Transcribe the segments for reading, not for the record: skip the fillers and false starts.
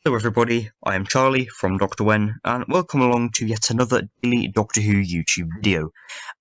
Hello everybody, I am Charlie from Dr. Wen, and welcome along to yet another daily Doctor Who YouTube video.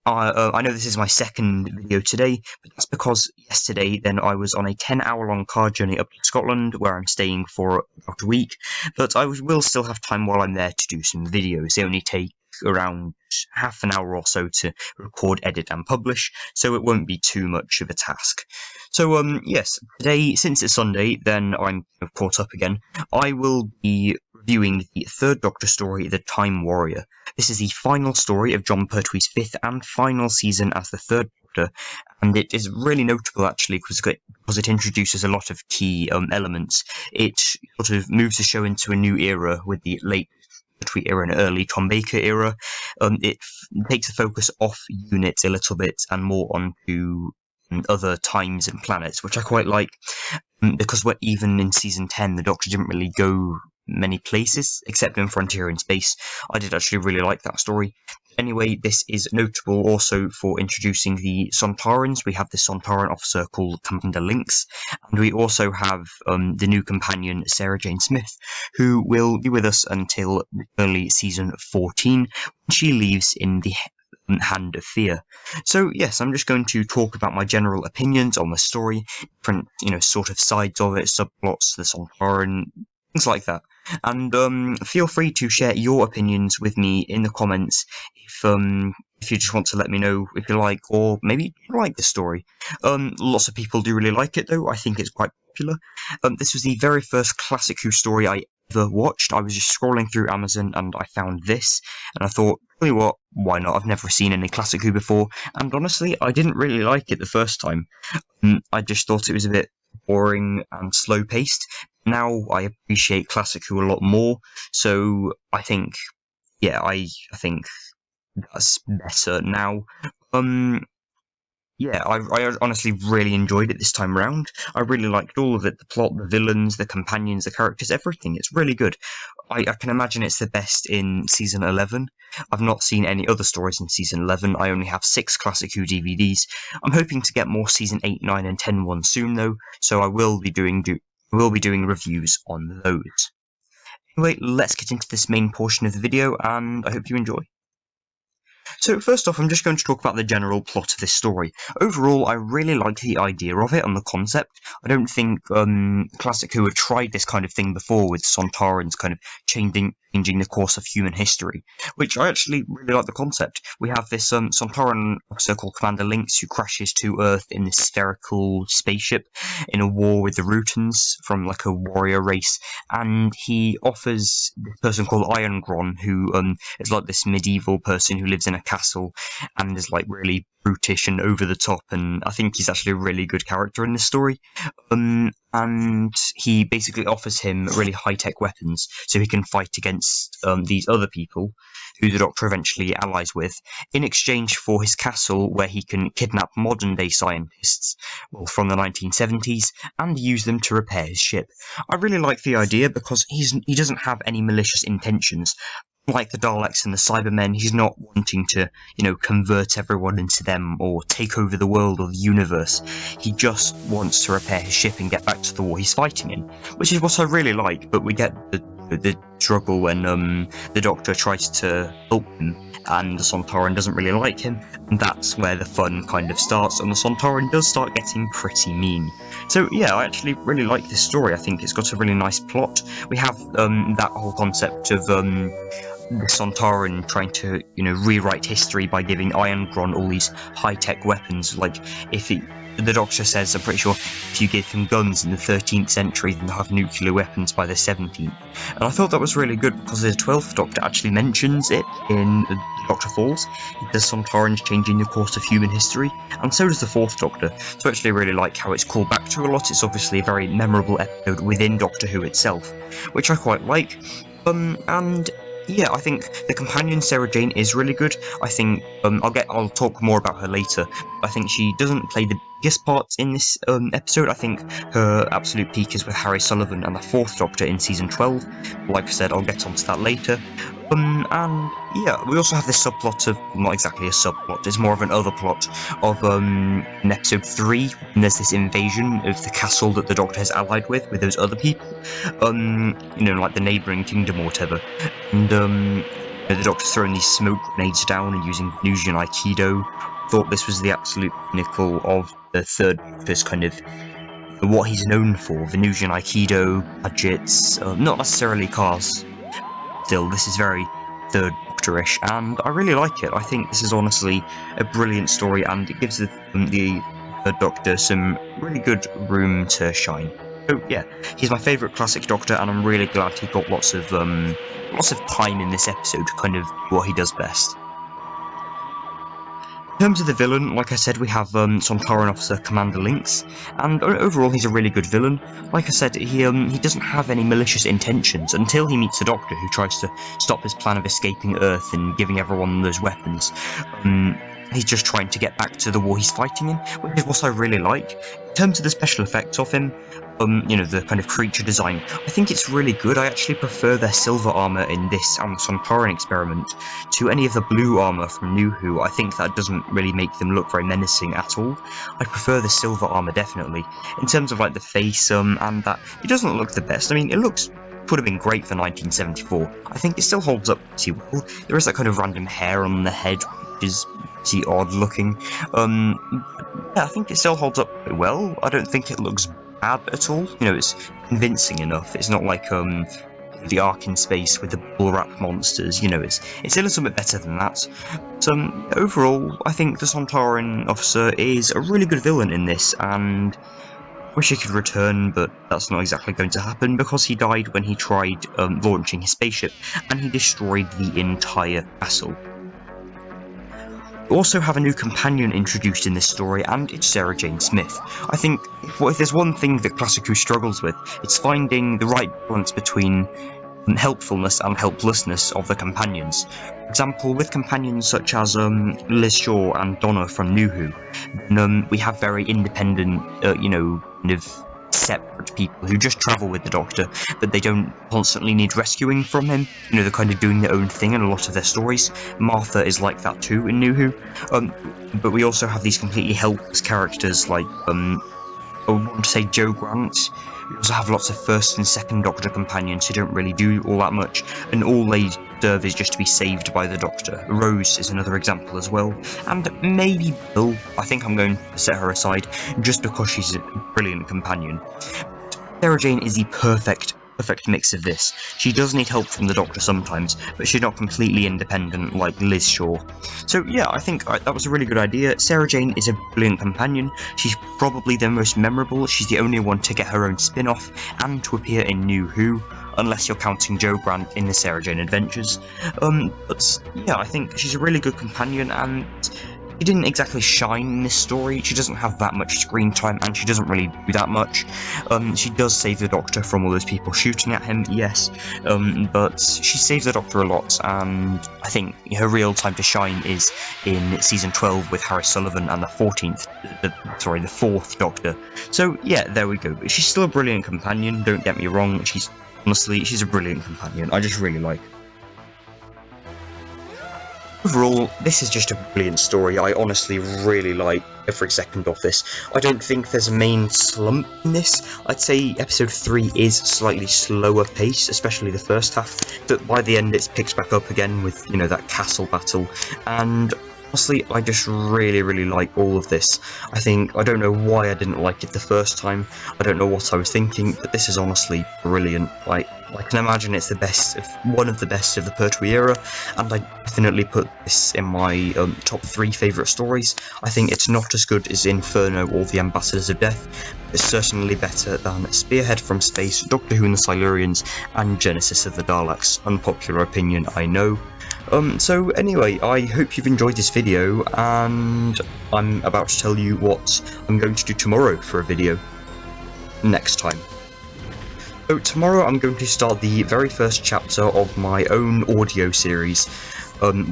I know this is my second video today, but that's because yesterday then I was on a 10-hour-long car journey up to Scotland, where I'm staying for about a week, but I will still have time while I'm there to do some videos. They only take around half an hour or so to record, edit and publish, so it won't be too much of a task. So yes, today, since it's Sunday, then I'm caught up again. I will be reviewing the third Doctor story, The Time Warrior. This is the final story of Jon Pertwee's fifth and final season as the third Doctor, and it is really notable actually because it introduces a lot of key elements. It sort of moves the show into a new era with the late Pertwee era and early Tom Baker era. It takes the focus off units a little bit and more onto other times and planets, which I quite like, because even in season 10 the Doctor didn't really go many places except in Frontier in Space. I did actually really like that story. Anyway, this is notable also for introducing the Sontarans. We have the Sontaran officer called Commander Lynx, and we also have the new companion Sarah Jane Smith, who will be with us until early season 14 when she leaves in the Hand of Fear. So yes, I'm just going to talk about my general opinions on the story, different sort of sides of it, subplots, the Sontaran, things like that. And feel free to share your opinions with me in the comments if you just want to let me know if you like, or maybe you like the story. Lots of people do really like it though. I think it's quite popular. This was the very first Classic Who story I ever watched. I was just scrolling through Amazon and I found this, and I thought, tell you what, why not? I've never seen any Classic Who before, and honestly, I didn't really like it the first time. I just thought it was a bit boring and slow-paced. Now I appreciate Classic Who a lot more, so I think, yeah, I think that's better now. Yeah, I honestly really enjoyed it this time around. I really liked all of it, the plot, the villains, the companions, the characters, everything. It's really good. I can imagine it's the best in Season 11. I've not seen any other stories in Season 11. I only have 6 Classic Who DVDs. I'm hoping to get more Season 8, 9 and 10 ones soon though, so I will be doing reviews on those. Anyway, let's get into this main portion of the video, and I hope you enjoy. So first off, I'm just going to talk about the general plot of this story. Overall, I really like the idea of it and the concept. I don't think Classic Who had tried this kind of thing before, with Sontarans kind of changing the course of human history, which I actually really like the concept. We have this Sontaran officer called Commander Lynx, who crashes to Earth in this spherical spaceship in a war with the Rutans from like a warrior race, and he offers this person called Irongron, who is like this medieval person who lives in a castle and is like really brutish and over the top, and I think he's actually a really good character in this story. And he basically offers him really high-tech weapons so he can fight against these other people who the Doctor eventually allies with, in exchange for his castle, where he can kidnap modern-day scientists from the 1970s and use them to repair his ship. I really like the idea because he doesn't have any malicious intentions. Like the Daleks and the Cybermen, he's not wanting to, convert everyone into them or take over the world or the universe. He just wants to repair his ship and get back to the war he's fighting in, which is what I really like. But we get the struggle when the Doctor tries to help him, and the Sontaran doesn't really like him, and that's where the fun kind of starts, and the Sontaran does start getting pretty mean. So yeah, I actually really like this story. I think it's got a really nice plot. We have that whole concept of the Sontaran trying to, rewrite history by giving Irongron all these high-tech weapons. Like, the Doctor says, I'm pretty sure, if you give him guns in the 13th century, then they'll have nuclear weapons by the 17th. And I thought that was really good because the 12th Doctor actually mentions it in Doctor Falls. The Sontarans changing the course of human history, and so does the 4th Doctor. So I actually really like how it's called back to a lot. It's obviously a very memorable episode within Doctor Who itself, which I quite like. And yeah, I think the companion Sarah Jane is really good. I think I'll talk more about her later. I think she doesn't play the biggest parts in this episode. I think her absolute peak is with Harry Sullivan and the 4th Doctor in season 12. Like I said, I'll get onto that later. And yeah, we also have this subplot of, not exactly a subplot, it's more of an other plot of in episode 3, when there's this invasion of the castle that the Doctor has allied with those other people, you know, like the neighbouring kingdom or whatever, and the Doctor's throwing these smoke grenades down and using Venusian Aikido. Thought this was the absolute pinnacle of the Third Doctor's kind of what he's known for, Venusian Aikido, gadgets, not necessarily cars. Still, this is very Third Doctor-ish, and I really like it. I think this is honestly a brilliant story, and it gives the Third Doctor some really good room to shine. So yeah, he's my favourite classic Doctor, and I'm really glad he got lots of time in this episode to kind of do what he does best. In terms of the villain, like I said, we have Sontaran Officer Commander Lynx, and overall he's a really good villain. Like I said, he doesn't have any malicious intentions until he meets the Doctor, who tries to stop his plan of escaping Earth and giving everyone those weapons. He's just trying to get back to the war he's fighting in, which is what I really like. In terms of the special effects of him, you know, the kind of creature design, I think it's really good. I actually prefer their silver armour in this and the Sontaran experiment to any of the blue armour from New Who. I think that doesn't really make them look very menacing at all. I prefer the silver armour, definitely. In terms of like the face, and that, it doesn't look the best. I mean, it could have been great for 1974. I think it still holds up pretty well. There is that kind of random hair on the head, which is pretty odd looking. Yeah, I think it still holds up pretty well. I don't think it looks bad at all. You know, it's convincing enough. It's not like the Ark in Space with the bullwrap monsters. You know, it's a little bit better than that. But overall, I think the Sontaran Officer is a really good villain in this, and wish he could return, but that's not exactly going to happen because he died when he tried launching his spaceship, and he destroyed the entire castle. We also have a new companion introduced in this story, and it's Sarah Jane Smith. I think if there's one thing that Classic Who struggles with, it's finding the right balance between helpfulness and helplessness of the companions. For example, with companions such as Liz Shaw and Donna from New Who, we have very independent, you know, kind of separate people who just travel with the Doctor, but they don't constantly need rescuing from him. You know, they're kind of doing their own thing in a lot of their stories. Martha is like that too in New Who. But we also have these completely helpless characters like, I want to say Jo Grant. We also have lots of first and second Doctor companions who don't really do all that much, and all they serve is just to be saved by the Doctor. Rose is another example as well, and maybe Bill. I think I'm going to set her aside just because she's a brilliant companion. Sarah Jane is the perfect mix of this. She does need help from the Doctor sometimes, but she's not completely independent like Liz Shaw. So yeah, I think that was a really good idea. Sarah Jane is a brilliant companion. She's probably the most memorable. She's the only one to get her own spin-off and to appear in New Who, unless you're counting Jo Grant in the Sarah Jane Adventures. But yeah, I think she's a really good companion, and she didn't exactly shine in this story. She doesn't have that much screen time, and she doesn't really do that much. She does save the Doctor from all those people shooting at him, yes, but she saves the Doctor a lot, and I think her real time to shine is in season 12 with Harry Sullivan and the 4th Doctor. So yeah, there we go. But she's still a brilliant companion, don't get me wrong. Honestly, she's a brilliant companion. I just really like her. Overall, this is just a brilliant story. I honestly really like every second of this. I don't think there's a main slump in this. I'd say episode 3 is slightly slower paced, especially the first half, but by the end it picks back up again with, you know, that castle battle, and honestly, I just really like all of this. I don't know why I didn't like it the first time. I don't know what I was thinking, but this is honestly brilliant. I can imagine it's one of the best of the Pertwee era, and I definitely put this in my top 3 favourite stories. I think it's not as good as Inferno or The Ambassadors of Death, but it's certainly better than Spearhead from Space, Doctor Who and the Silurians, and Genesis of the Daleks. Unpopular opinion, I know. So anyway, I hope you've enjoyed this video, and I'm about to tell you what I'm going to do tomorrow for a video next time. So tomorrow I'm going to start the very first chapter of my own audio series.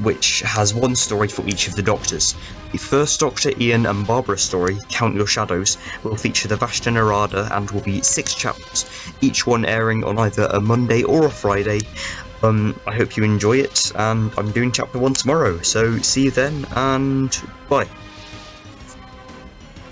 which has one story for each of the Doctors. The first Doctor, Ian and Barbara story, Count Your Shadows, will feature the Vashta Nerada and will be 6 chapters, each one airing on either a Monday or a Friday. I hope you enjoy it, and I'm doing chapter 1 tomorrow, so see you then, and bye.